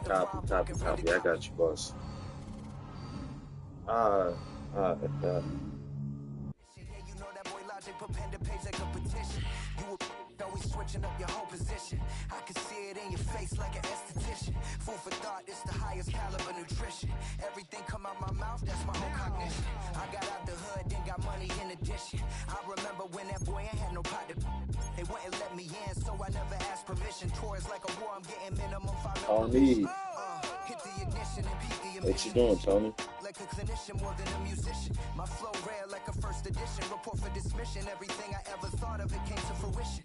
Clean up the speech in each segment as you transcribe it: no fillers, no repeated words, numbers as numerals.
Copy, copy, copy. I got you, boss. If that. Put pen to page like a petition. You were always switching up your whole position. I can see it in your face like an esthetician. Food for thought, it's the highest caliber nutrition. Everything come out my mouth, that's my own cognition. I got out the hood, then got money in addition. I remember when that boy ain't had no pot to. They wouldn't let me in, so I never asked permission. Tours like a war, I'm getting minimum 5 On me. Hit the ignition and beat the What you doing, Tony? like a clinician more than a musician. My flow rare like a first edition. Report for dismission. Everything I ever thought of, it came to fruition.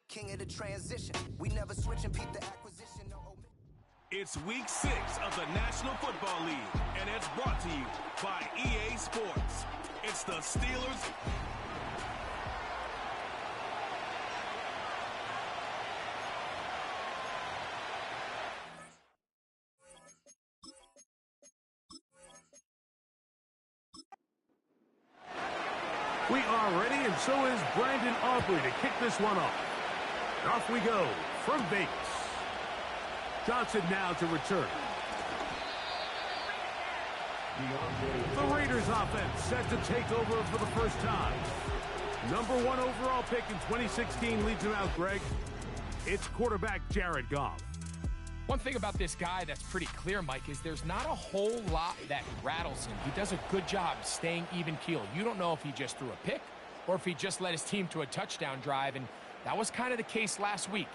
King of the transition. We never switch and peep the acquisition. No omission. It's week 6 of the National Football League, and it's brought to you by EA Sports. It's the Steelers. We are ready, and so is Brandon Aubrey to kick this one off. Off we go from Vegas. Johnson now to return. The Raiders offense set to take over for the first time. Number 1 overall pick in 2016 leads him out, Greg. It's quarterback Jared Goff. One thing about this guy that's pretty clear, Mike, is there's not a whole lot that rattles him. He does a good job staying even keel. You don't know if he just threw a pick or if he just led his team to a touchdown drive, and that was kind of the case last week.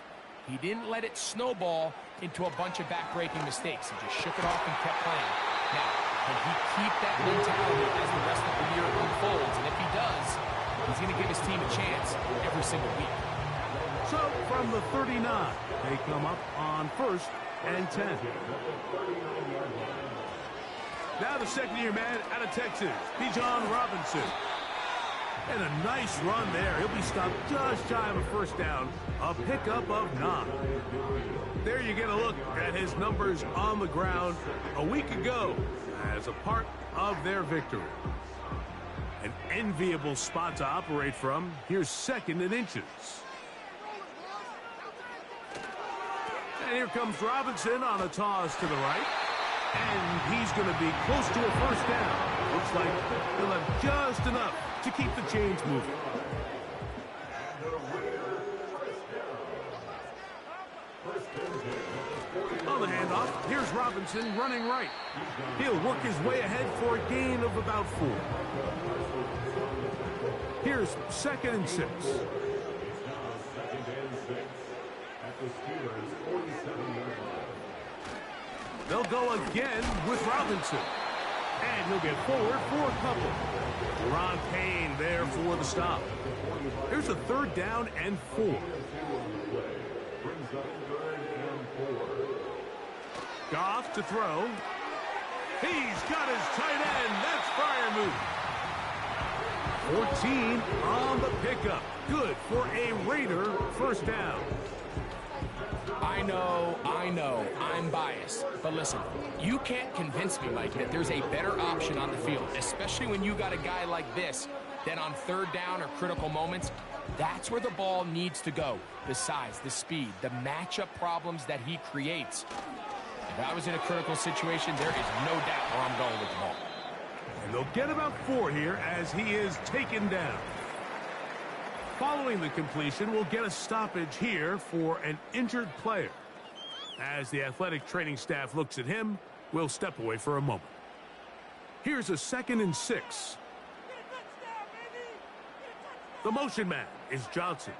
He didn't let it snowball into a bunch of back-breaking mistakes. He just shook it off and kept playing. Now, can he keep that mentality as the rest of the year unfolds? And if he does, he's going to give his team a chance every single week. So, from the 39, they come up on 1st and 10. Now the second-year man out of Texas, Bijan Robinson. And a nice run there. He'll be stopped just shy of a first down. A pickup of 9. There you get a look at his numbers on the ground a week ago as a part of their victory. An enviable spot to operate from. Here's 2nd and inches. And here comes Robinson on a toss to the right. And he's going to be close to a first down. Looks like he'll have just enough to keep the chains moving. On the handoff, here's Robinson running right. He'll work his way ahead for a gain of about 4. Here's 2nd and 6. They'll go again with Robinson. And he'll get forward for a couple. Ron Payne there for the stop. Here's a 3rd down and 4. Goff to throw. He's got his tight end. That's Freiermuth. 14 on the pickup. Good for a Raider first down. I know, I'm biased. But listen, you can't convince me, Mike, that there's a better option on the field, especially when you got a guy like this, that on 3rd down or critical moments, that's where the ball needs to go. The size, the speed, the matchup problems that he creates. If I was in a critical situation, there is no doubt where I'm going with the ball. And they'll get about 4 here as he is taken down. Following the completion, we'll get a stoppage here for an injured player. As the athletic training staff looks at him, we'll step away for a moment. Here's a 2nd and 6. The motion man is Johnson.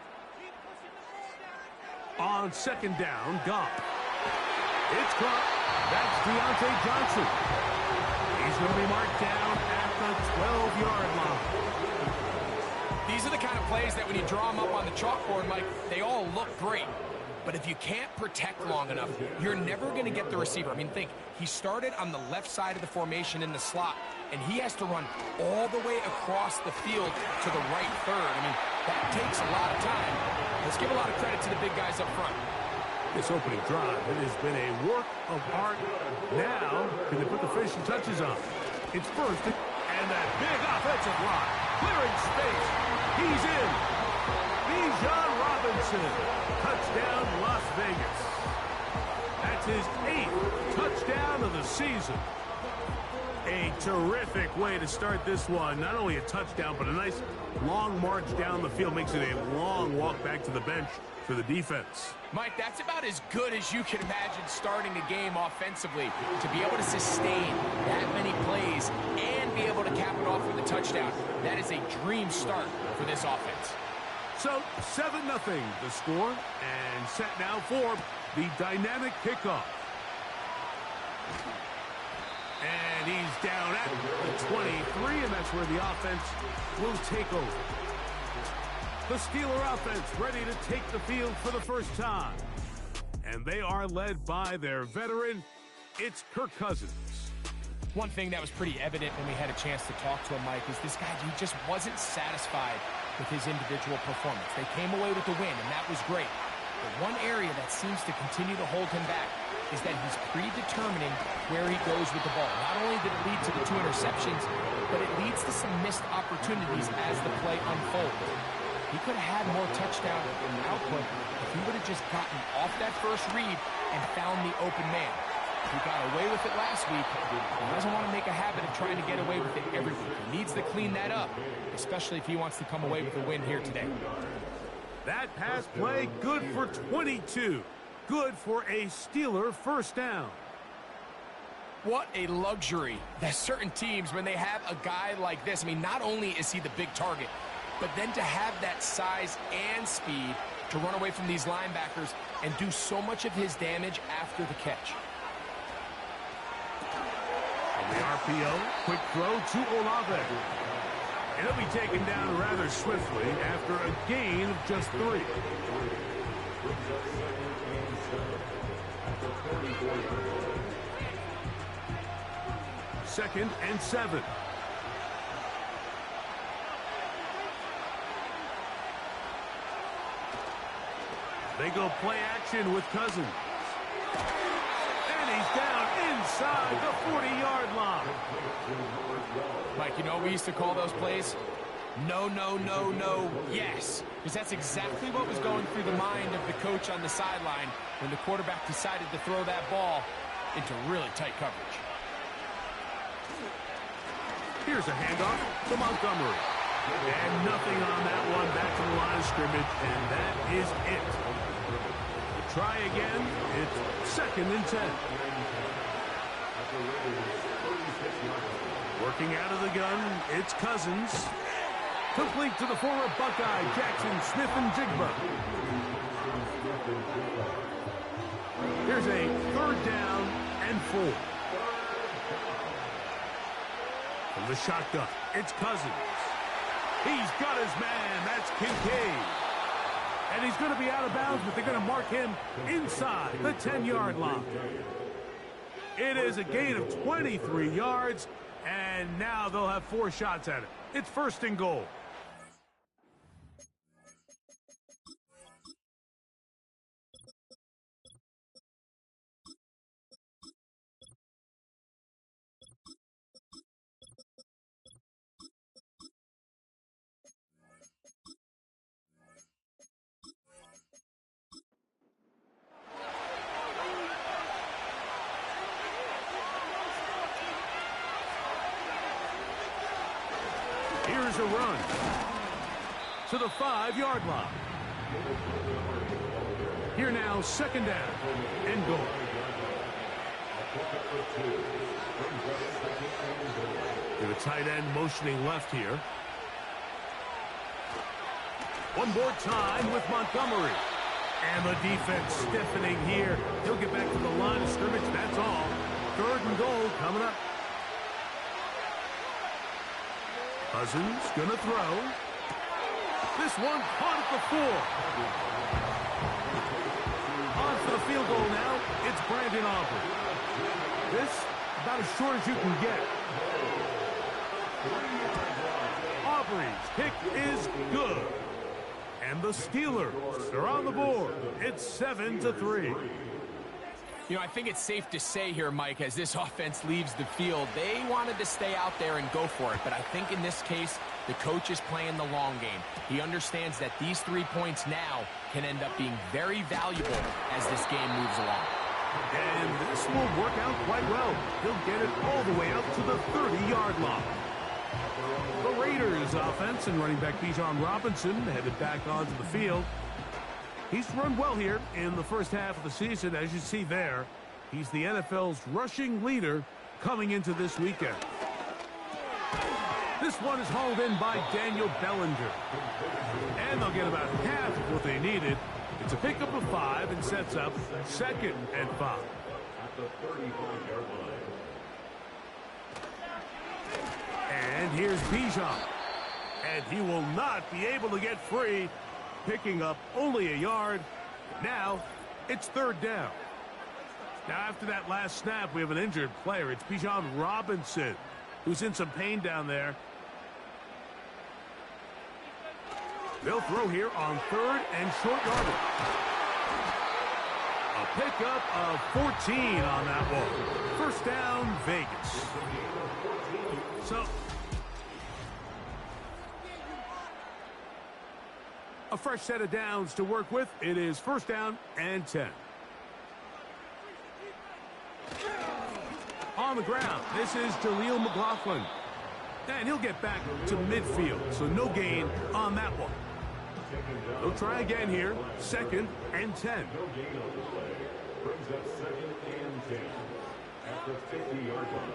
On 2nd down, Goff. It's caught. That's Deontay Johnson. He's going to be marked down at the 12-yard line. These are the kind of plays that when you draw them up on the chalkboard, Mike, they all look great. But if you can't protect long enough, you're never going to get the receiver. I mean, think, he started on the left side of the formation in the slot, and he has to run all the way across the field to the right third. I mean, that takes a lot of time. Let's give a lot of credit to the big guys up front. This opening drive, it has been a work of art. Now, can they put the finishing touches on? It's first, and that big offensive line, clearing space. He's in. Bijan Robinson. Touchdown, Las Vegas. That's It's his 8th touchdown of the season. A terrific way to start this one. Not only a touchdown, but a nice long march down the field. Makes it a long walk back to the bench for the defense. Mike, that's about as good as you can imagine starting a game offensively. To be able to sustain that many plays and be able to cap it off with a touchdown, that is a dream start for this offense. So 7-0 the score, and set now for the dynamic kickoff. And he's down at the 23, and that's where the offense will take over. The Steeler offense ready to take the field for the first time. And they are led by their veteran, it's Kirk Cousins. One thing that was pretty evident when we had a chance to talk to him, Mike, is this guy, he just wasn't satisfied with his individual performance. They came away with the win, and that was great. But one area that seems to continue to hold him back is that he's predetermining where he goes with the ball. Not only did it lead to the 2 interceptions, but it leads to some missed opportunities as the play unfolds. He could have had more touchdown output if he would have just gotten off that first read and found the open man. He got away with it last week. He doesn't want to make a habit of trying to get away with it every week. He needs to clean that up, especially if he wants to come away with a win here today. That pass play, good for 22. Good for a Steeler first down. What a luxury that certain teams, when they have a guy like this, I mean, not only is he the big target, but then to have that size and speed to run away from these linebackers and do so much of his damage after the catch. On the RPO, quick throw to Olave. And he'll be taken down rather swiftly after a gain of just 3. Second and 7. They go play action with Cousins. And he's down inside the 40-yard line. Mike, you know what we used to call those plays? No, no, no, no, yes. Because that's exactly what was going through the mind of the coach on the sideline when the quarterback decided to throw that ball into really tight coverage. Here's a handoff to Montgomery. And nothing on that one, back to the line of scrimmage, and that is it. Try again. It's second and 10. Working out of the gun, it's Cousins. Complete to the former Buckeye, Jackson Smith-Njigba. Here's a 3rd down and 4. From the shotgun, it's Cousins. He's got his man. That's Kincaid. And he's going to be out of bounds, but they're going to mark him inside the 10-yard line. It is a gain of 23 yards, and now they'll have 4 shots at it. It's 1st and goal. Here's a run to the 5-yard line. Here now, 2nd down and goal. To the tight end motioning left here. One more time with Montgomery. And the defense stiffening here. He'll get back to the line of scrimmage, that's all. 3rd and goal coming up. Cousins gonna throw. This one caught at the 4. On for the field goal now, it's Brandon Aubrey. This, about as short as you can get. Aubrey's kick is good. And the Steelers are on the board. It's 7-3. You know, I think it's safe to say here, Mike, as this offense leaves the field, they wanted to stay out there and go for it. But I think in this case, the coach is playing the long game. He understands that these 3 points now can end up being very valuable as this game moves along. And this will work out quite well. He'll get it all the way out to the 30-yard line. The Raiders offense and running back Bijan Robinson headed back onto the field. He's run well here in the first half of the season. As you see there, he's the NFL's rushing leader coming into this weekend. This one is hauled in by Daniel Bellinger. And they'll get about half of what they needed. It's a pickup of 5 and sets up 2nd and 5. At the 35-yard line. And here's Bijan. And he will not be able to get free, picking up only a yard. Now it's 3rd down. Now after that last snap, we have an injured player. It's Bijan Robinson, who's in some pain down there. They'll throw here on 3rd and short yardage. A pickup of 14 on that one. 1st down, Vegas. So a fresh set of downs to work with. It is 1st down and 10. On the ground, this is Jaleel McLaughlin. And he'll get back to midfield, so no gain on that one. They'll try again here, 2nd and 10. Brings up 2nd and 10 at the 50-yard line.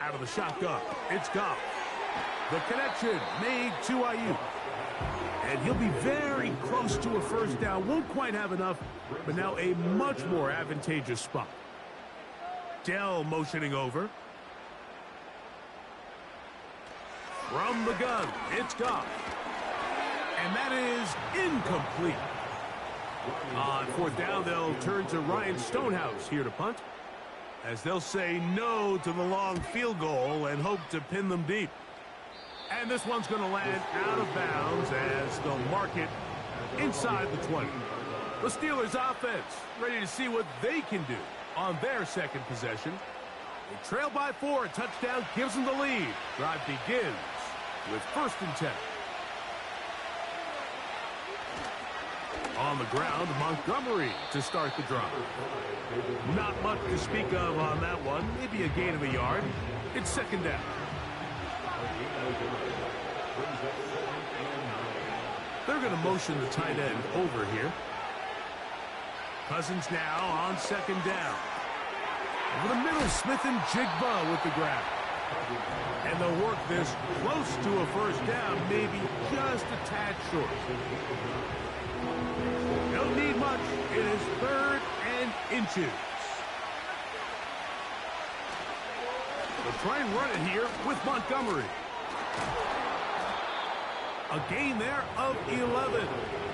Out of the shotgun, it's Goff. The connection made to Ayuk. And he'll be very close to a 1st down. Won't quite have enough, but now a much more advantageous spot. Dell motioning over. From the gun, it's Goff. And that is incomplete. On 4th down, they'll turn to Ryan Stonehouse here to punt, as they'll say no to the long field goal and hope to pin them deep. And this one's going to land out of bounds as they'll mark it inside the 20. The Steelers offense ready to see what they can do on their 2nd possession. They trail by 4. A touchdown gives them the lead. Drive begins with 1st and 10. On the ground, Montgomery to start the drive. Not much to speak of on that one. Maybe a gain of a yard. It's 2nd down. They're going to motion the tight end over here. Cousins now on 2nd down. Over the middle, Smith and Jigba with the grab. And they'll work this close to a 1st down, maybe just a tad short. Don't need much. It is 3rd and inches. They'll try and run it here with Montgomery. A gain there of 11.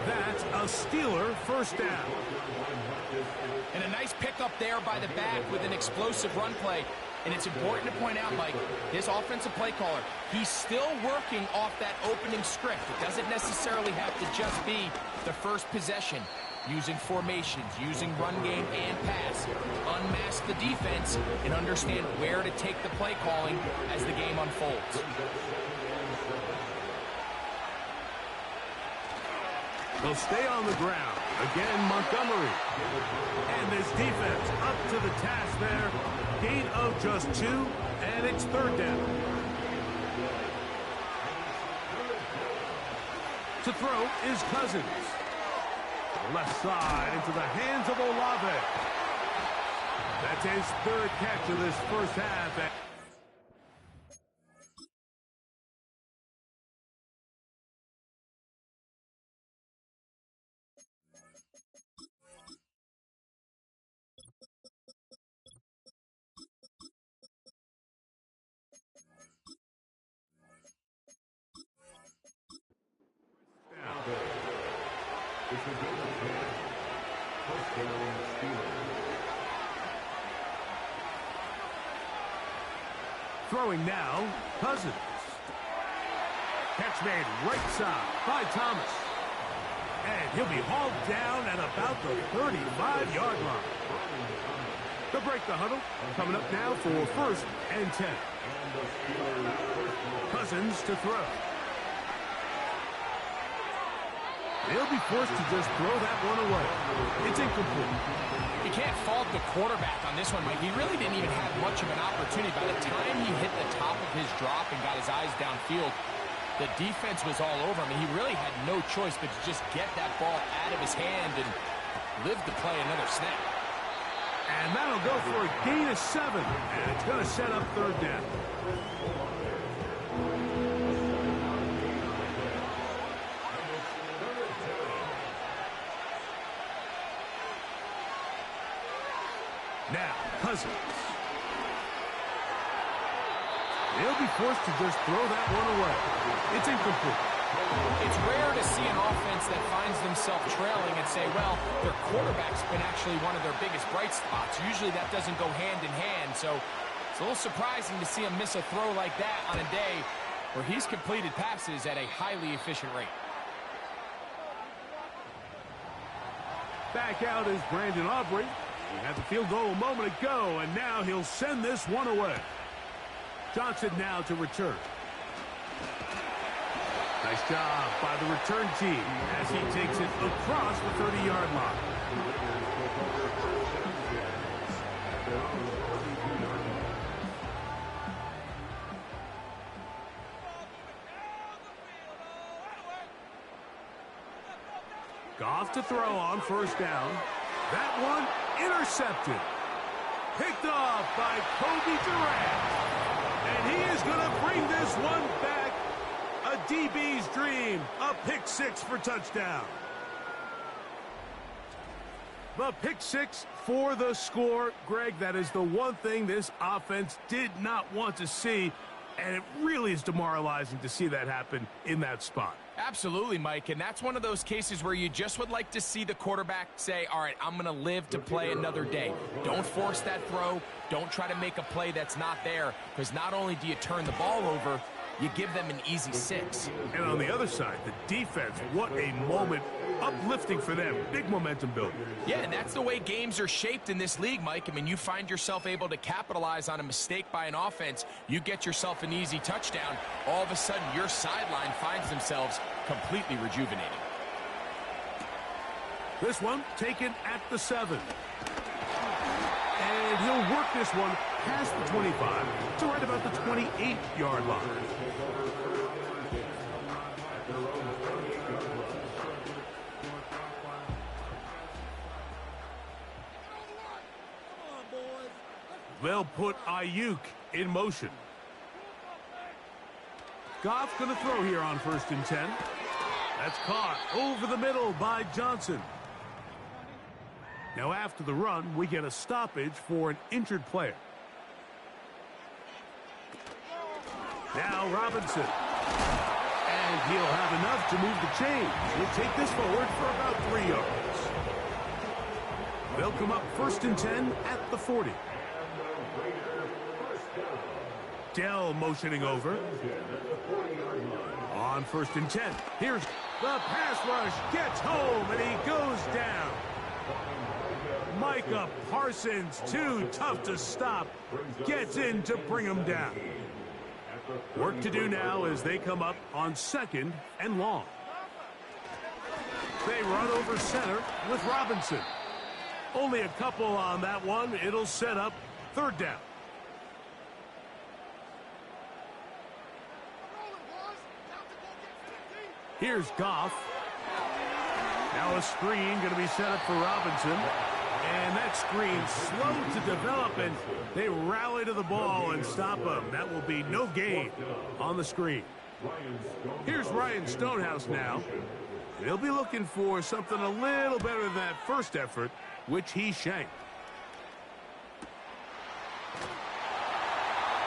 That's a Steeler 1st down. And a nice pickup there by the back with an explosive run play. And it's important to point out, Mike, his offensive play caller, he's still working off that opening script. It doesn't necessarily have to just be the first possession. Using formations, using run game and pass. Unmask the defense and understand where to take the play calling as the game unfolds. They'll stay on the ground. Again, Montgomery. And this defense up to the task there. Gain of just 2, and it's 3rd down. To throw is Cousins. Left side into the hands of Olave. That's his 3rd catch of this 1st half. It's a gain of 10. Touchdown, Steelers. Throwing now, Cousins. Catch made right side by Thomas. And he'll be hauled down at about the 35-yard line. They'll break the huddle. Coming up now for 1st and 10. Cousins to throw. They'll be forced to just throw that one away. It's incomplete. You can't fault the quarterback on this one, Mike. He really didn't even have much of an opportunity. By the time he hit the top of his drop and got his eyes downfield, the defense was all over him. He really had no choice but to just get that ball out of his hand and live to play another snap. And that'll go for a gain of 7. And it's going to set up third down. Now, Cousins. They'll be forced to just throw that one away. It's incomplete. It's rare to see an offense that finds themselves trailing and say, well, their quarterback's been actually one of their biggest bright spots. Usually that doesn't go hand in hand, so it's a little surprising to see him miss a throw like that on a day where he's completed passes at a highly efficient rate. Back out is Brandon Aubrey. He had the field goal a moment ago, and now he'll send this one away. Johnson now to return. Nice job by the return team as he takes it across the 30-yard line. Goff to throw on first down. That one intercepted. Picked off by Kobe Durant. And he is going to bring this one back. A DB's dream. A pick 6 for touchdown. The pick 6 for the score. Greg, that is the one thing this offense did not want to see. And it really is demoralizing to see that happen in that spot. Absolutely, Mike, and that's one of those cases where you just would like to see the quarterback say, all right, I'm going to live to play another day. Don't force that throw. Don't try to make a play that's not there, because not only do you turn the ball over, you give them an easy 6. And on the other side, the defense, what a moment. Uplifting for them. Big momentum building. Yeah, and that's the way games are shaped in this league, Mike. I mean, you find yourself able to capitalize on a mistake by an offense. You get yourself an easy touchdown. All of a sudden, your sideline finds themselves completely rejuvenated. This one taken at the 7. And he'll work this one past the 25 to right about the 28-yard line. They'll put Ayuk in motion. Goff's going to throw here on 1st and 10. That's caught over the middle by Johnson. Now after the run, we get a stoppage for an injured player. Now Robinson. And he'll have enough to move the chains. He'll take this forward for about 3 yards. They'll come up 1st and 10 at the 40. Dell motioning over. On 1st and 10. Here's the pass rush. Gets home and he goes down. Micah Parsons, too tough to stop. Gets in to bring him down. Work to do now as they come up on 2nd and long. They run over center with Robinson. Only a couple on that one. It'll set up 3rd down. Here's Goff. Now a screen going to be set up for Robinson. And that screen slow to develop, and they rally to the ball and stop him. That will be no gain on the screen. Here's Ryan Stonehouse now. He'll be looking for something a little better than that first effort, which he shanked.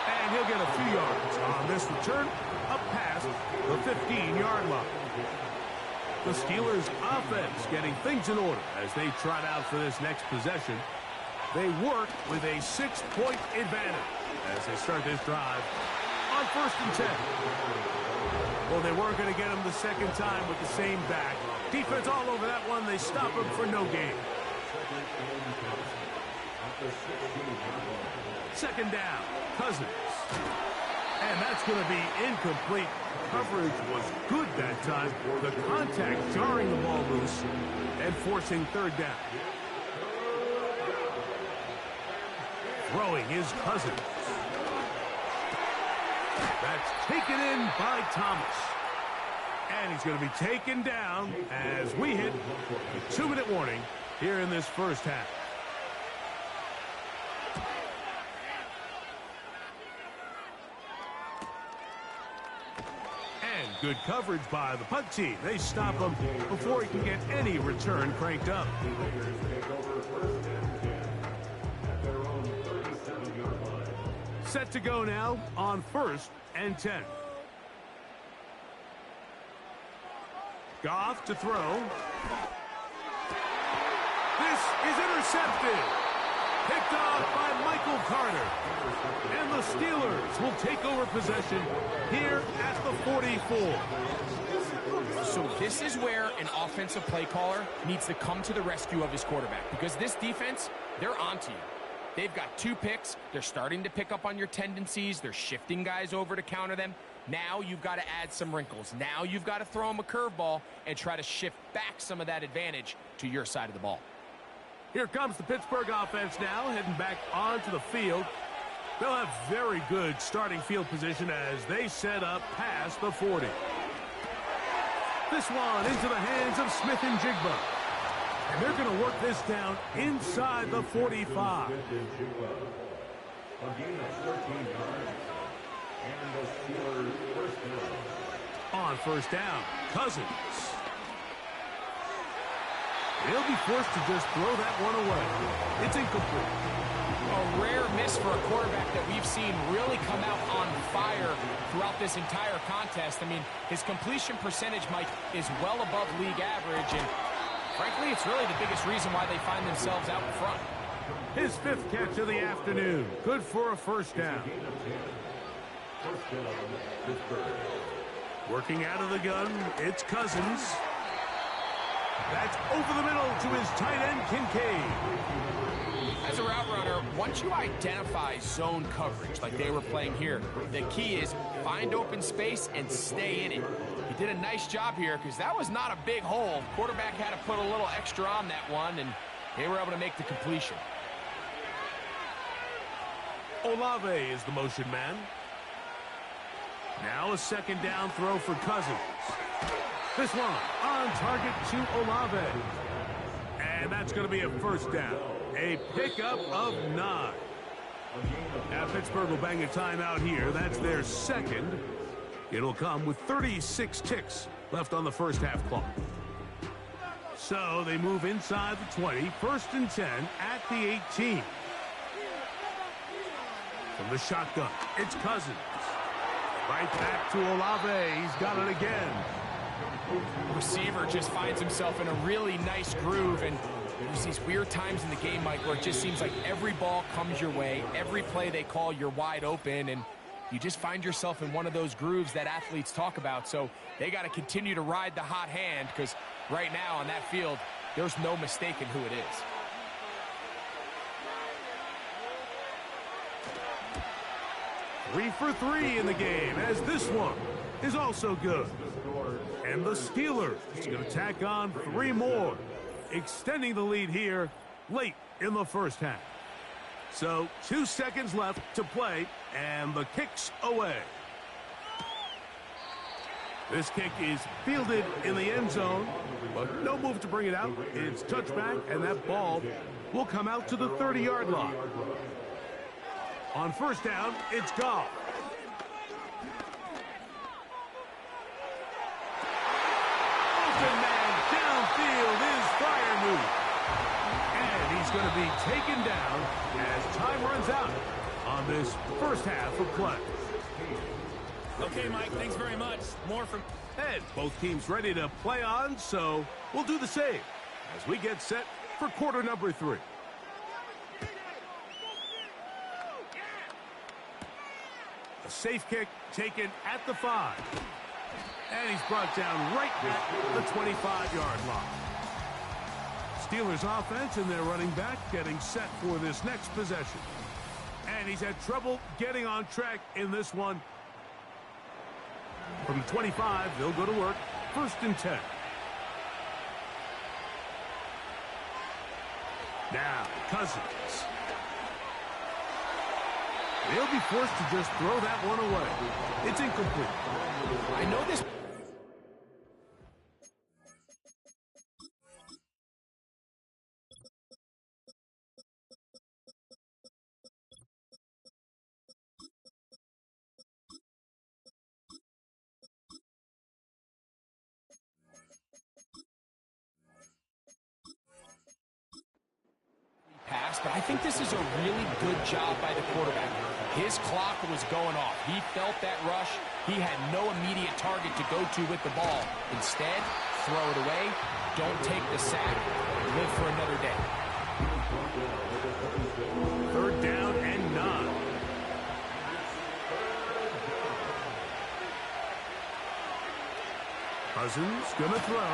And he'll get a few yards on this return up past the 15-yard line. The Steelers offense getting things in order as they trot out for this next possession. They work with a 6-point advantage as they start this drive on 1st and 10. Well, they weren't going to get him the second time with the same back. Defense all over that one. They stop him for no gain. 2nd down. Cousins. And that's going to be incomplete. Coverage was good that time. The contact jarring the ball loose and forcing third down. Throwing his Cousins. That's taken in by Thomas. And he's going to be taken down as we hit the 2-minute warning here in this first half. And good coverage by the punt team. They stop him before he can get any return cranked up. Set to go now on 1st and 10. Goff to throw. This is intercepted. Picked off by Michael Carter. And the Steelers will take over possession here at the 44. So this is where an offensive play caller needs to come to the rescue of his quarterback, because this defense, they're onto you. They've got 2 picks. They're starting to pick up on your tendencies. They're shifting guys over to counter them. Now you've got to add some wrinkles. Now you've got to throw them a curveball and try to shift back some of that advantage to your side of the ball. Here comes the Pittsburgh offense now, heading back onto the field. They'll have very good starting field position as they set up past the 40. This one into the hands of Smith and Jigba. And they're going to work this down inside the 45. On first down, Cousins. He'll be forced to just throw that one away. It's incomplete. A rare miss for a quarterback that we've seen really come out on fire throughout this entire contest. I mean, his completion percentage, Mike, is well above league average, and frankly, it's really the biggest reason why they find themselves out in front. His 5th catch of the afternoon. Good for a first down. Working out of the gun, it's Cousins. That's over the middle to his tight end, Kincaid. As a route runner, once you identify zone coverage like they were playing here, the key is find open space and stay in it. He did a nice job here because that was not a big hole. Quarterback had to put a little extra on that one, and they were able to make the completion. Olave is the motion man. Now a second down throw for Cousins. This one on target to Olave. And that's going to be a first down. A pickup of 9. Now Pittsburgh will bang a timeout here. That's their second. It'll come with 36 ticks left on the first half clock. So they move inside the 20. 1st and 10 at the 18. From the shotgun, it's Cousins. Right back to Olave. He's got it again. Receiver just finds himself in a really nice groove, and there's these weird times in the game, Mike, where it just seems like every ball comes your way. Every play they call, you're wide open, and you just find yourself in one of those grooves that athletes talk about. So they got to continue to ride the hot hand, because right now on that field, there's no mistaking who it is. Three for 3 in the game, as this one is also good. And the Steelers going to tack on 3 more, extending the lead here late in the first half. So 2 seconds left to play, and the kick's away. This kick is fielded in the end zone, but no move to bring it out. It's touchback, and that ball will come out to the 30-yard line. On first down, it's Goff. Open man downfield is Freiermuth. And he's going to be taken down as time runs out on this first half of play. Okay, Mike, thanks very much. More from... And both teams ready to play on, so we'll do the same as we get set for quarter number 3. A safe kick taken at the 5. And he's brought down right at the 25-yard line. Steelers offense and their running back getting set for this next possession. And he's had trouble getting on track in this one. From the 25, they'll go to work. 1st and 10. Now, Cousins. They'll be forced to just throw that one away. It's incomplete. I know this. Pass, but I think this is a really good job by the quarterback. His clock was going off. He felt that rush. He had no immediate target to go to with the ball. Instead, throw it away. Don't take the sack. Live for another day. 3rd down and 9. Cousins gonna throw,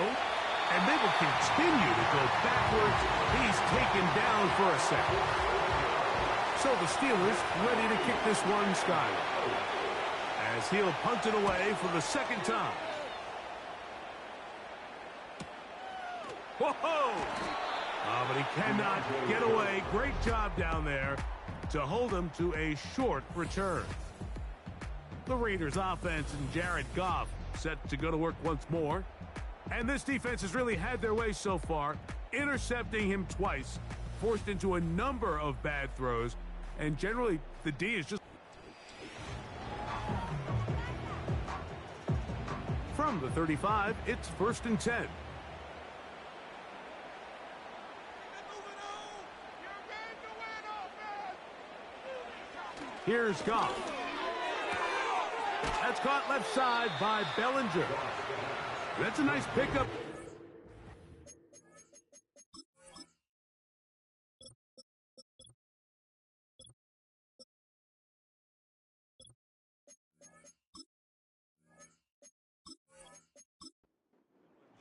and they will continue to go backwards. He's taken down for a second. So the Steelers ready to kick this one skyward, as he'll punt it away for the 2nd time. Whoa! Oh, but he cannot get away. Great job down there to hold him to a short return. The Raiders offense and Jared Goff set to go to work once more. And this defense has really had their way so far, intercepting him twice, forced into a number of bad throws, and generally the D is just... From the 35, it's 1st and 10. Here's Goff. That's caught left side by Bellinger. That's a nice pickup.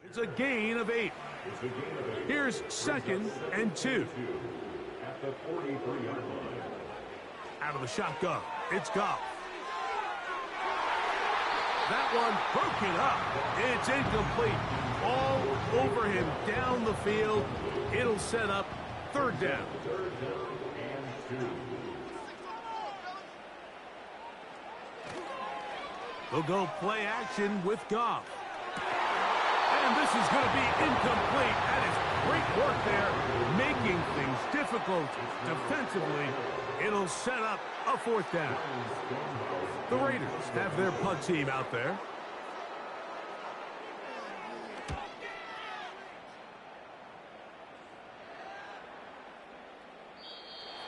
It's a gain of 8. Here's 2nd and 2. At the 43-yard line. Out of the shotgun, it's Goff. That one broken up. It's incomplete. All over him down the field. It'll set up 3rd down. 3rd down and 2. They'll go play action with Goff. And this is going to be incomplete. That is great work there, making things difficult defensively. It'll set up a 4th down. The Raiders have their punt team out there.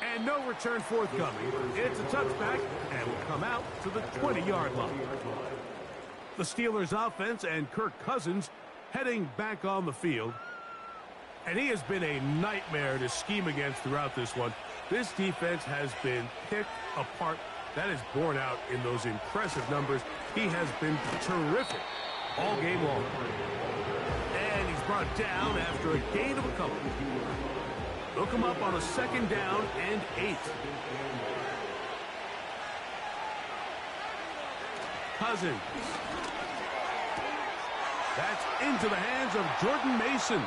And no return forthcoming. It's a touchback and will come out to the 20-yard line. The Steelers offense and Kirk Cousins heading back on the field. And he has been a nightmare to scheme against throughout this one. This defense has been picked apart. That is borne out in those impressive numbers. He has been terrific all game long. And he's brought down after a gain of a couple. They'll come up on a 2nd down and 8. Cousins. That's into the hands of Jordan Mason.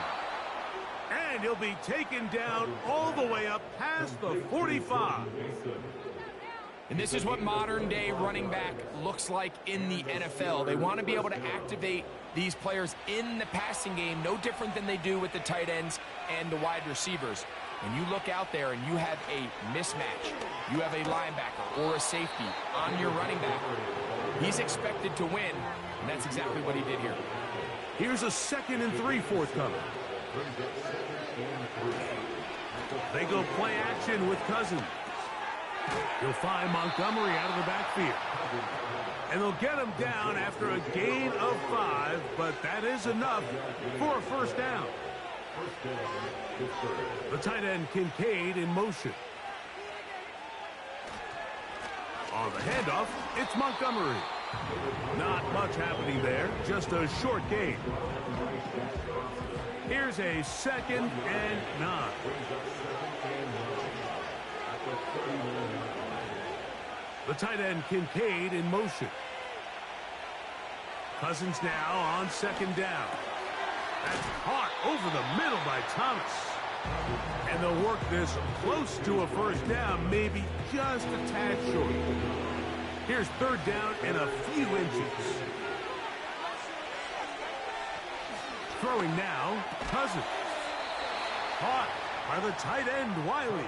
And he'll be taken down all the way up past the 45. And this is what modern-day running back looks like in the NFL. They want to be able to activate these players in the passing game, no different than they do with the tight ends and the wide receivers. When you look out there and you have a mismatch, you have a linebacker or a safety on your running back, he's expected to win, and that's exactly what he did here. Here's a 2nd and 3 forthcoming. They go play action with Cousins. He'll find Montgomery out of the backfield. And they'll get him down after a gain of 5, but that is enough for a 1st down. The tight end Kincaid in motion. On the handoff, it's Montgomery. Not much happening there, just a short gain. Here's a 2nd and 9. The tight end Kincaid in motion. Cousins now on second down. That's caught over the middle by Thomas. And they'll work this close to a first down, maybe just a tad short. Here's third down and a few inches. Throwing now, Cousins. Caught by the tight end, Wiley.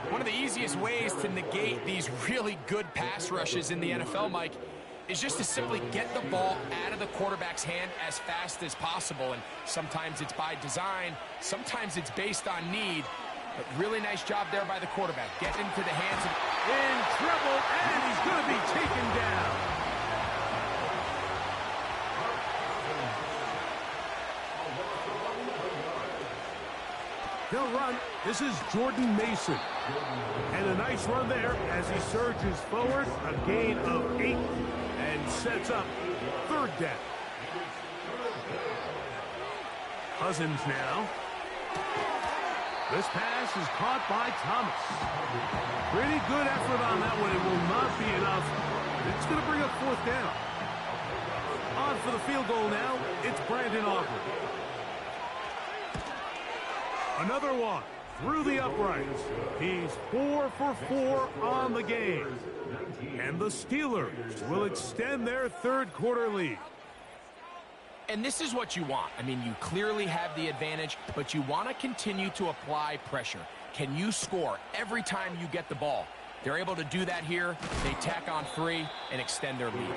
One of the easiest ways to negate these really good pass rushes in the NFL, Mike, is just to simply get the ball out of the quarterback's hand as fast as possible. And sometimes it's by design, sometimes it's based on need. But really nice job there by the quarterback. Getting into the hands of... In trouble, and he's going to be taken down. He'll run. This is Jordan Mason. And a nice run there as he surges forward. A gain of 8 and sets up third down. Cousins now. This pass is caught by Thomas. Pretty good effort on that one. It will not be enough. It's going to bring up fourth down. On for the field goal now. It's Brandon Aubrey. Another one through the uprights. He's 4 for 4 on the game. And the Steelers will extend their third quarter lead. And this is what you want. I mean, you clearly have the advantage, but you want to continue to apply pressure. Can you score every time you get the ball? They're able to do that here. They tack on 3 and extend their lead.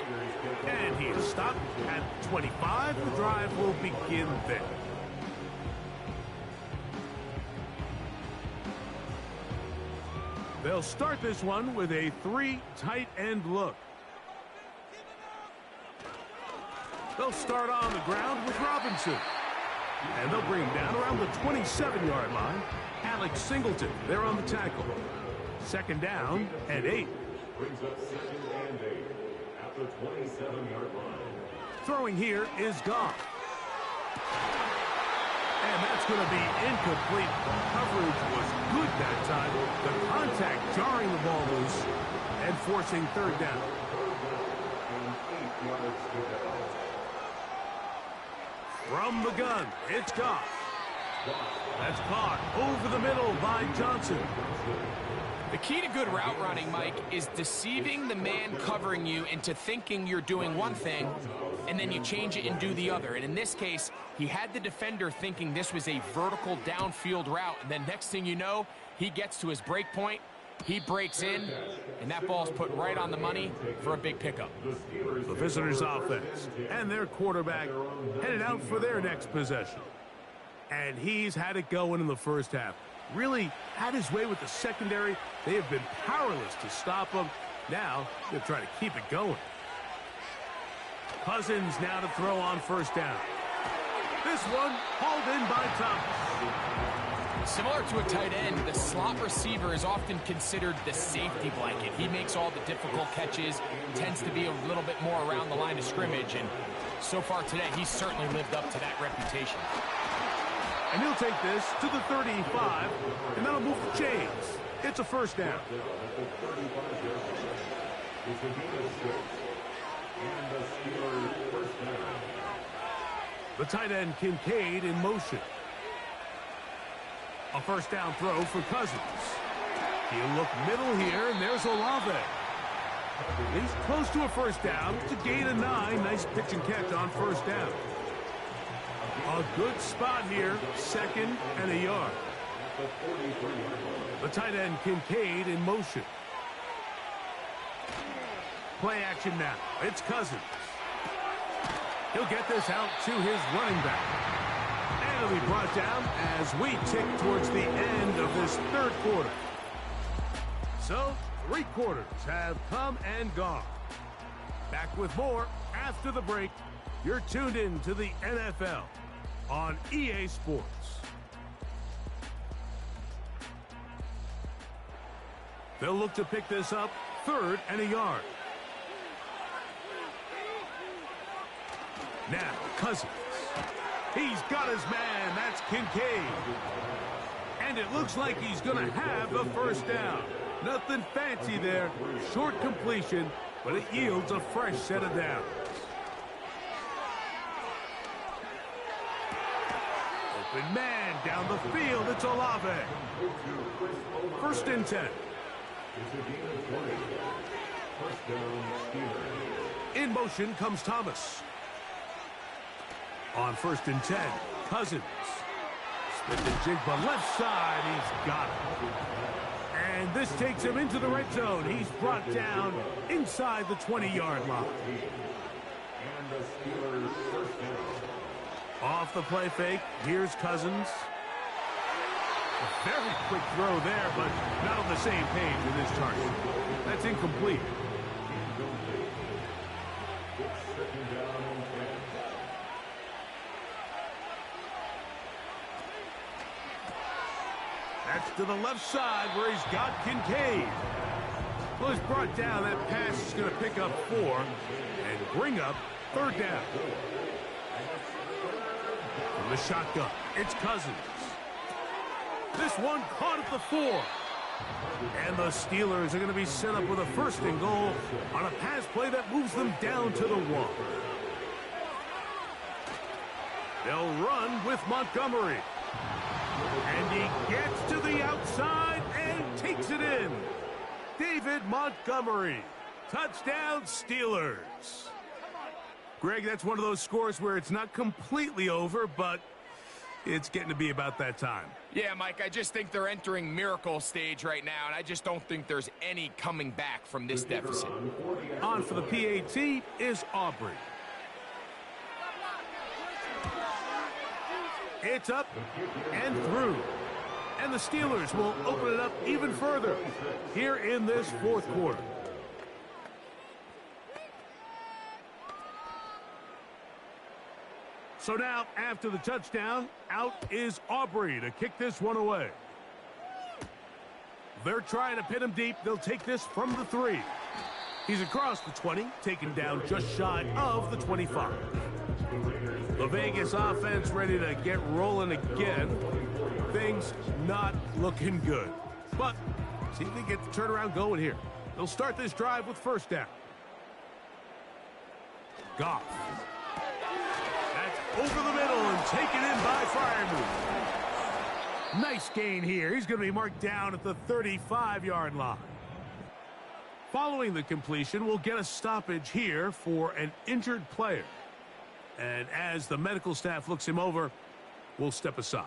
And he is stopped at 25. The drive will begin there. They'll start this one with a 3 tight end look. They'll start on the ground with Robinson. And they'll bring him down around the 27-yard line. Alex Singleton, they're on the tackle. Second down and 8. Brings up second and 8 at the 27-yard line. Throwing here is Goff. And that's going to be incomplete. Coverage was good that time. The contact jarring the ball loose and forcing third down. And 8 yards to go. From the gun, it's Goff. That's caught over the middle by Johnson. The key to good route running, Mike, is deceiving the man covering you into thinking you're doing one thing, and then you change it and do the other. And in this case, he had the defender thinking this was a vertical downfield route, and then next thing you know, he gets to his break point, he breaks in, and that ball's put right on the money for a big pickup. The visitors' offense and their quarterback headed out for their next possession. And he's had it going in the first half. Really had his way with the secondary. They have been powerless to stop him. Now they're trying to keep it going. Cousins now to throw on first down. This one hauled in by Thomas. Similar to a tight end, the slot receiver is often considered the safety blanket. He makes all the difficult catches, tends to be a little bit more around the line of scrimmage, and so far today, he's certainly lived up to that reputation. And he'll take this to the 35, and that'll move the chains. It's a first down. The tight end Kincaid in motion. A first down throw for Cousins. He'll look middle here, and there's Olave. He's close to a first down. It's a gain of 9. Nice pitch and catch on first down. A good spot here, second and a yard. The tight end Kincaid in motion. Play action now. It's Cousins. He'll get this out to his running back. And he'll be brought down as we tick towards the end of this third quarter. So, 3 quarters have come and gone. Back with more after the break. You're tuned in to the NFL on EA Sports. They'll look to pick this up, third and a yard. Now, Cousins. He's got his man. That's Kincaid. And it looks like he's going to have the first down. Nothing fancy there. Short completion, but it yields a fresh set of downs. open man down the field. It's Olave. 1st and 10. In motion comes Thomas. On 1st and 10, Cousins. Split the jig, but left side, he's got it. And this takes him into the red zone. He's brought down inside the 20-yard line. Off the play fake, here's Cousins. A very quick throw there, but not on the same page with his target. That's incomplete. That's to the left side where he's got Kincaid. Well, he's brought down. That pass is going to pick up 4 and bring up 3rd down. From the shotgun, it's Cousins. This one caught at the 4. And the Steelers are going to be set up with a 1st and goal on a pass play that moves them down to the 1. They'll run with Montgomery. And he gets to the outside and takes it in. David Montgomery. Touchdown, Steelers. Greg, that's one of those scores where it's not completely over, but it's getting to be about that time. Yeah, Mike, I just think they're entering miracle stage right now, and I just don't think there's any coming back from this deficit. On for the PAT is Aubrey. It's up and through. And the Steelers will open it up even further here in this 4th quarter. So now, after the touchdown, out is Aubrey to kick this one away. They're trying to pin him deep. They'll take this from the 3. He's across the 20, taken down just shy of the 25. The Vegas offense ready to get rolling again. Things not looking good. But see if they get the turnaround going here. They'll start this drive with 1st down. Goff. That's over the middle and taken in by Freiermuth. Nice gain here. He's going to be marked down at the 35-yard line. Following the completion, we'll get a stoppage here for an injured player. And as the medical staff looks him over, we'll step aside.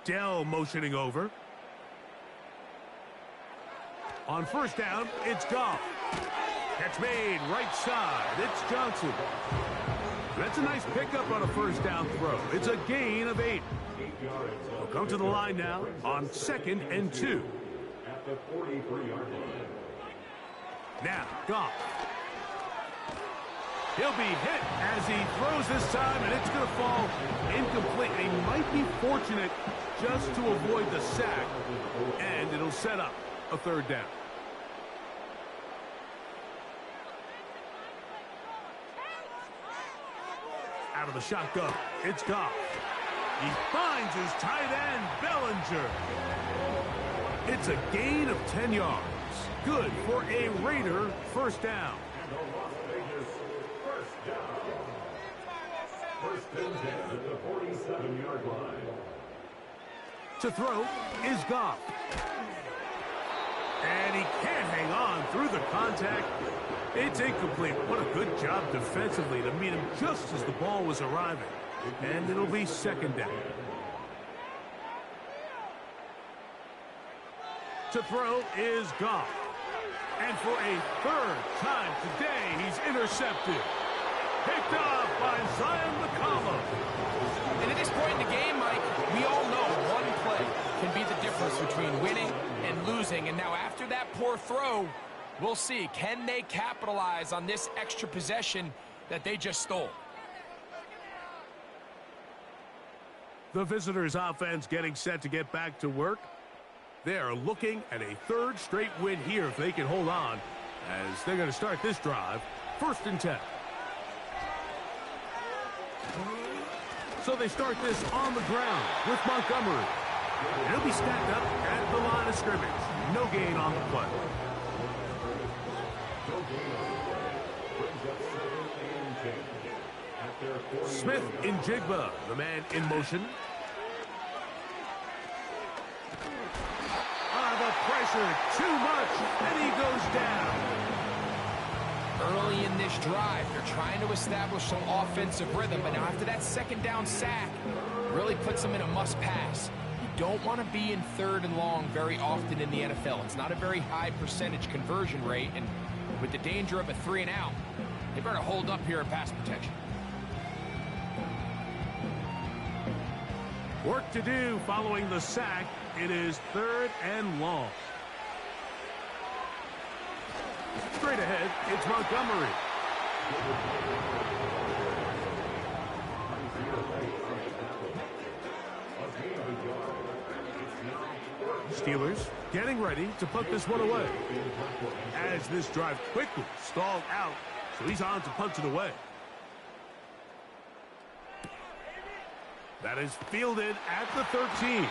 Dell motioning over. On 1st down, it's Goff. Catch made, right side. It's Johnson. That's a nice pickup on a 1st down throw. It's a gain of 8. They'll come to the line now on 2nd and 2. At the 43-yard line. Now, Goff. He'll be hit as he throws this time, and it's going to fall incomplete. He might be fortunate just to avoid the sack, and it'll set up a 3rd down. Out of the shotgun, it's Goff. He finds his tight end, Bellinger. It's a gain of 10 yards. Good for a Raider 1st down. And the Las Vegas 1st down. 1st and 10 at the 47-yard line. To throw is Goff. And he can't hang on through the contact. It's incomplete. What a good job defensively to meet him just as the ball was arriving. And it'll be 2nd down. To throw is Goff. And for a 3rd time today, he's intercepted. Picked off by Zion McCollum. And at this point in the game, Mike, we all know one play can be the difference between winning and losing. And now after that poor throw, we'll see. Can they capitalize on this extra possession that they just stole? The visitors' offense getting set to get back to work. They're looking at a 3rd straight win here if they can hold on, as they're going to start this drive 1st and 10. So they start this on the ground with Montgomery. He'll be stacked up at the line of scrimmage. No gain on the play. No gain on the play. Brings up 2nd and 10. Smith in Jigba, the man in motion. The pressure, too much, and he goes down. Early in this drive, they're trying to establish some offensive rhythm, but now after that second down sack, really puts them in a must-pass. You don't want to be in 3rd and long very often in the NFL. It's not a very high percentage conversion rate, and with the danger of a 3 and out, they better hold up here in pass protection. Work to do following the sack. It is 3rd and long. Straight ahead, it's Montgomery. Steelers getting ready to put this one away. As this drive quickly stalled out, so he's on to punch it away. That is fielded at the 13.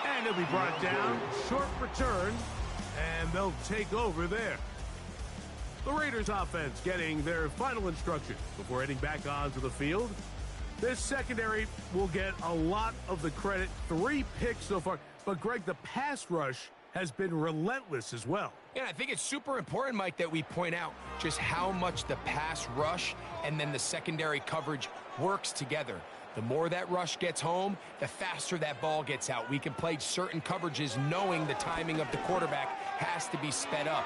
And he'll be brought down. Short return. And they'll take over there. The Raiders offense getting their final instructions before heading back onto the field. This secondary will get a lot of the credit. 3 picks so far. But, Greg, the pass rush has been relentless as well. Yeah, I think it's super important, Mike, that we point out just how much the pass rush and then the secondary coverage works together. The more that rush gets home, the faster that ball gets out. We can play certain coverages knowing the timing of the quarterback has to be sped up.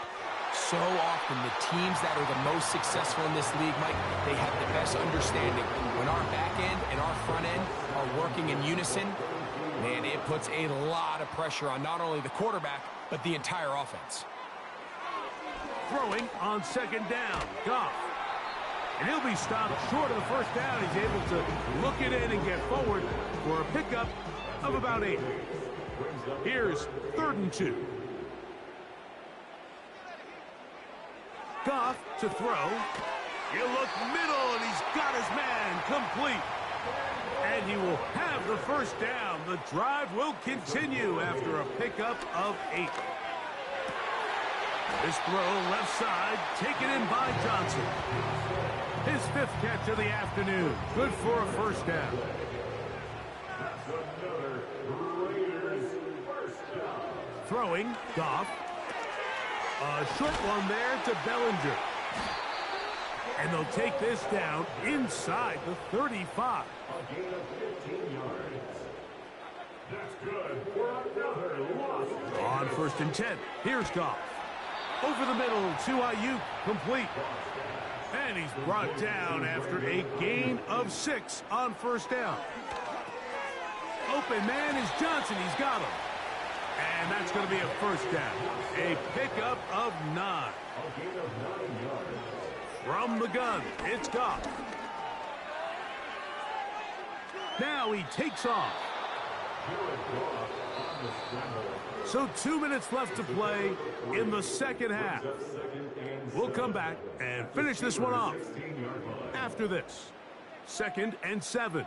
So often, the teams that are the most successful in this league, Mike, they have the best understanding. When our back end and our front end are working in unison, man, it puts a lot of pressure on not only the quarterback, but the entire offense. Throwing on 2nd down, Goff. And he'll be stopped short of the 1st down. He's able to look it in and get forward for a pickup of about 8. Here's 3rd and 2. Goff to throw. He'll look middle, and he's got his man complete. And he will have the 1st down. The drive will continue after a pickup of 8. This throw left side, taken in by Johnson. His 5th catch of the afternoon. Good for a 1st down. Throwing, Goff. A short one there to Bellinger. And they'll take this down inside the 35. A gain of 15 yards. That's good for another loss. On 1st and 10, here's Goff. Over the middle to Ayuk, complete. And he's brought down after a gain of 6 on 1st down. Open man is Johnson. He's got him. And that's going to be a 1st down. A pickup of 9. From the gun, it's Goff. Now he takes off. So 2 minutes left to play in the 2nd half. We'll come back and finish this one off after this. 2nd and 7.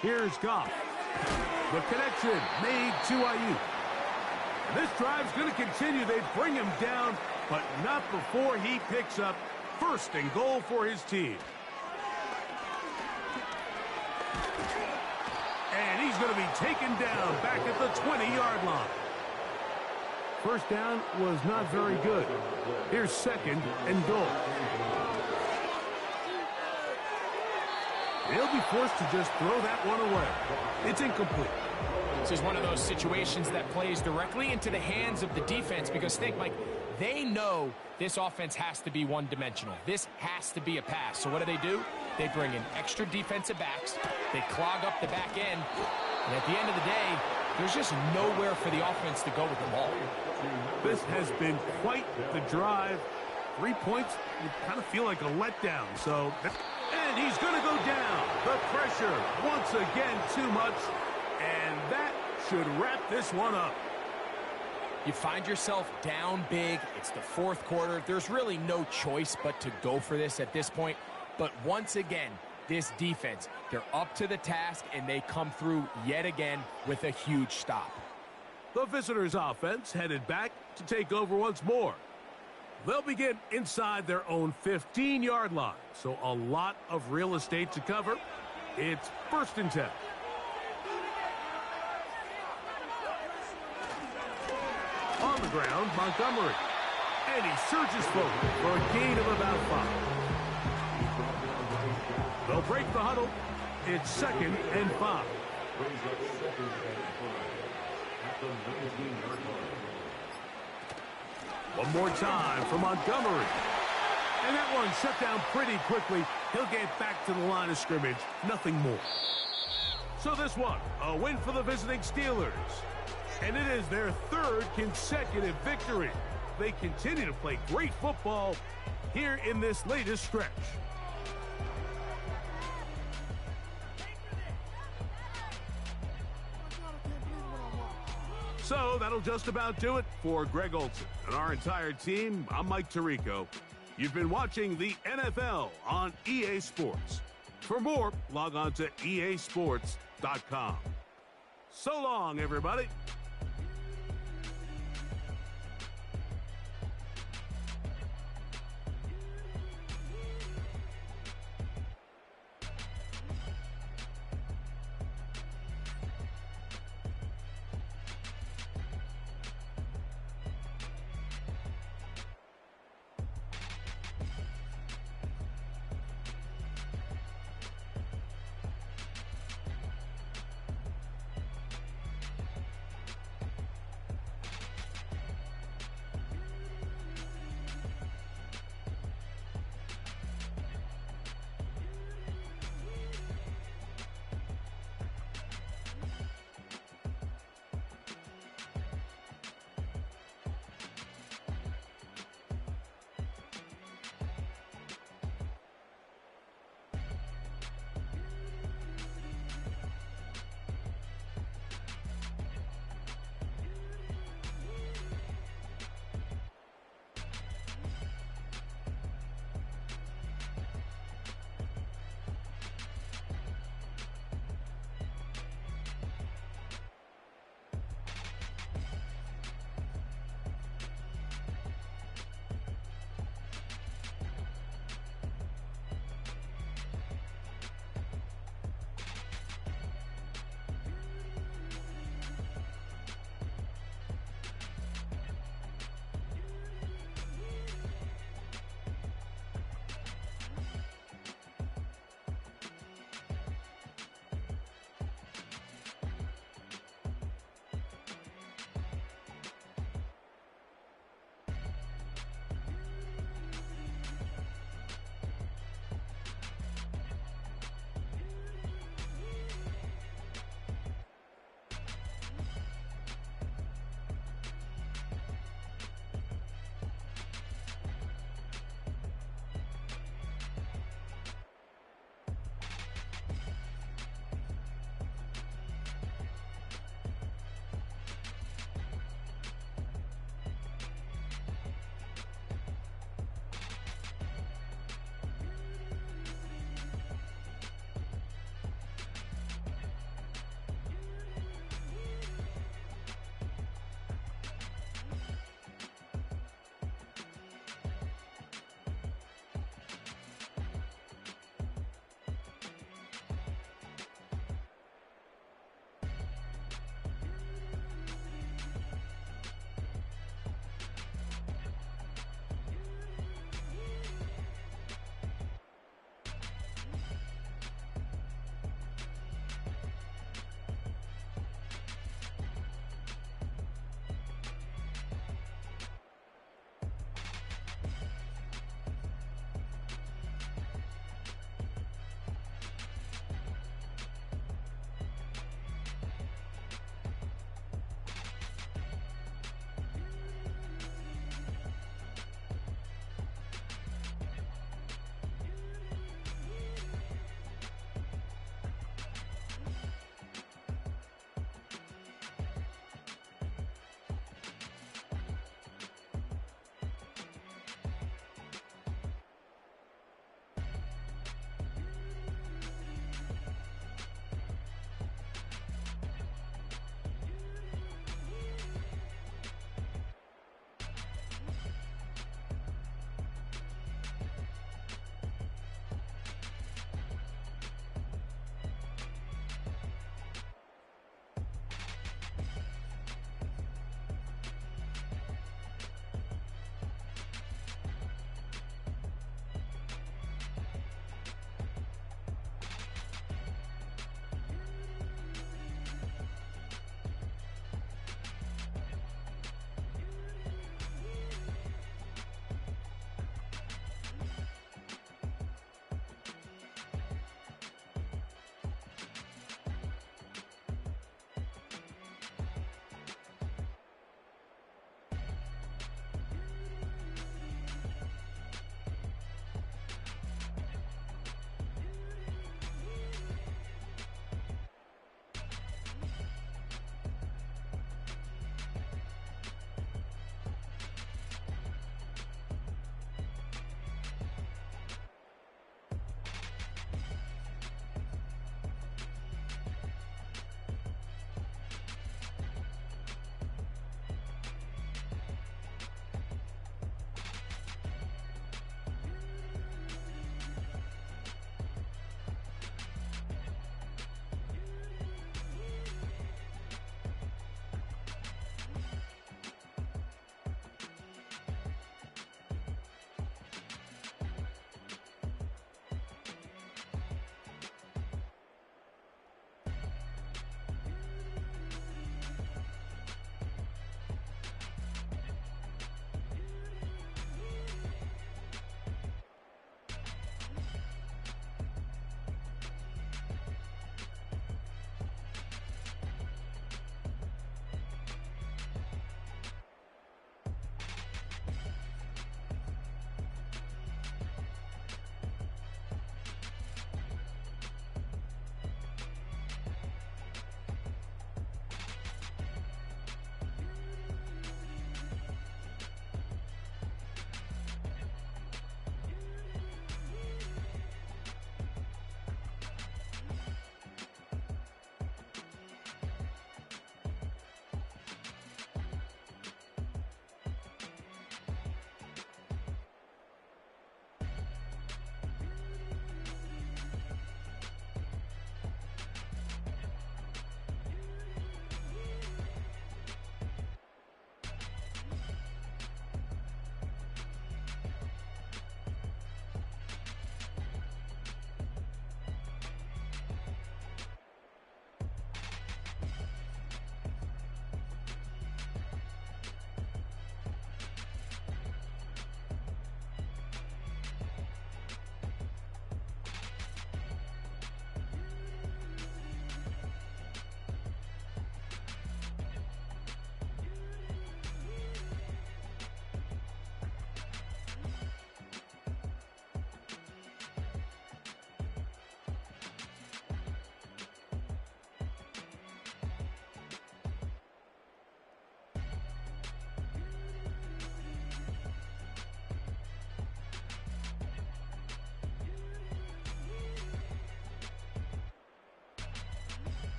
Here's Goff. The connection made to Ayuk. This drive's going to continue. They bring him down, but not before he picks up 1st and goal for his team. And he's going to be taken down back at the 20-yard line. 1st down was not very good. Here's 2nd and goal. They'll be forced to just throw that one away. It's incomplete. This is one of those situations that plays directly into the hands of the defense because, think, Mike, they know this offense has to be one-dimensional. This has to be a pass. So what do? They bring in extra defensive backs. They clog up the back end. And at the end of the day, there's just nowhere for the offense to go with the ball. This has been quite the drive. 3 points would kind of feel like a letdown. So, and he's going to go down. The pressure, once again, too much. And that should wrap this one up. You find yourself down big. It's the 4th quarter. There's really no choice but to go for this at this point. But once again, this defense, they're up to the task, and they come through yet again with a huge stop. The visitors' offense headed back to take over once more. They'll begin inside their own 15-yard line, so a lot of real estate to cover. It's 1st and 10. On the ground, Montgomery. And he surges forward for a gain of about 5. They'll break the huddle. It's 2nd and 5. Brings up 2nd and 5 at the 19-yard line. One more time for Montgomery. And that one shut down pretty quickly. He'll get back to the line of scrimmage. Nothing more. So this one, a win for the visiting Steelers. And it is their 3rd consecutive victory. They continue to play great football here in this latest stretch. So that'll just about do it for Greg Olson and our entire team. I'm Mike Tirico. You've been watching the NFL on EA Sports. For more, log on to easports.com. So long, everybody.